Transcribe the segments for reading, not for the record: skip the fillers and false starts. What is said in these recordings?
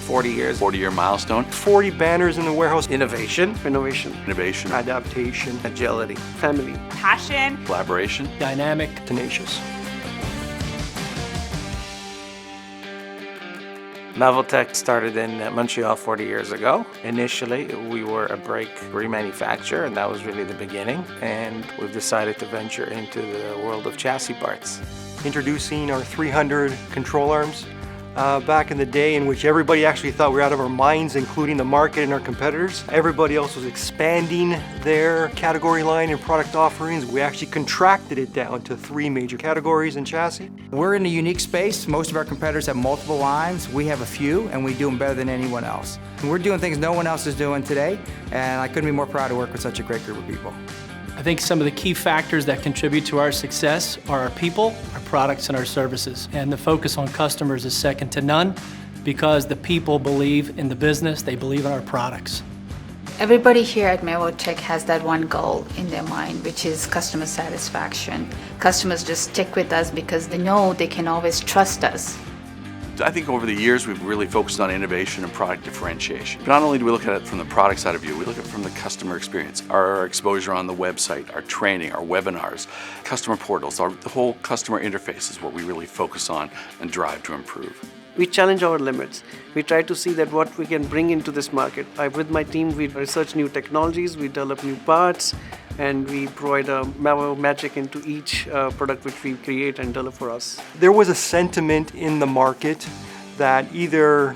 40 years. 40-year milestone. 40 banners in the warehouse. Innovation. Innovation. Innovation. Adaptation. Agility. Family. Passion. Collaboration. Dynamic. Tenacious. Mevaltech started in Montreal 40 years ago. Initially, we were a brake remanufacturer, and that was really the beginning. And we've decided to venture into the world of chassis parts. Introducing our 300 control arms. Back in the day in which everybody actually thought we were out of our minds, including the market and our competitors. Everybody else was expanding their category line and product offerings. We actually contracted it down to 3 major categories in chassis. We're in a unique space. Most of our competitors have multiple lines. We have a few, and we do them better than anyone else. And we're doing things no one else is doing today, and I couldn't be more proud to work with such a great group of people. I think some of the key factors that contribute to our success are our people, our products, and our services. And the focus on customers is second to none because the people believe in the business, they believe in our products. Everybody here at Mevaltech has that one goal in their mind, which is customer satisfaction. Customers just stick with us because they know they can always trust us. I think over the years we've really focused on innovation and product differentiation. Not only do we look at it from the product side of view, we look at it from the customer experience. Our exposure on the website, our training, our webinars, customer portals, the whole customer interface is what we really focus on and drive to improve. We challenge our limits. We try to see that what we can bring into this market. With my team, we research new technologies, we develop new parts, and we provide a magic into each product which we create and develop for us. There was a sentiment in the market that either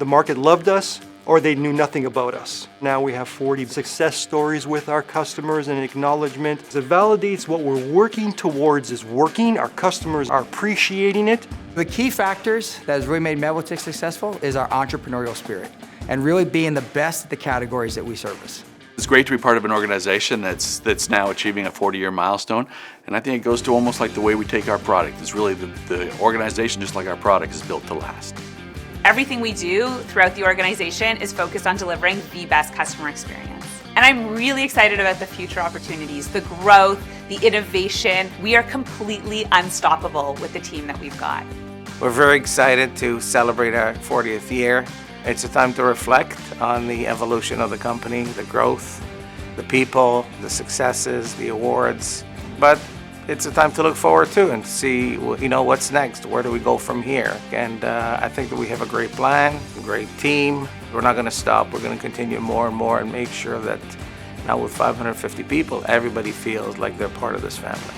the market loved us or they knew nothing about us. Now we have 40 success stories with our customers and acknowledgement. It validates what we're working towards is working. Our customers are appreciating it. The key factors that has really made Mevaltech successful is our entrepreneurial spirit and really being the best at the categories that we service. It's great to be part of an organization that's now achieving a 40-year milestone, and I think it goes to almost like the way we take our product. It's really the organization, just like our product, is built to last. Everything we do throughout the organization is focused on delivering the best customer experience. And I'm really excited about the future opportunities, the growth, the innovation. We are completely unstoppable with the team that we've got. We're very excited to celebrate our 40th year. It's a time to reflect on the evolution of the company, the growth, the people, the successes, the awards. But it's a time to look forward to and see, what's next. Where do we go from here? And I think that we have a great plan, a great team. We're not going to stop. We're going to continue more and more and make sure that now with 550 people, everybody feels like they're part of this family.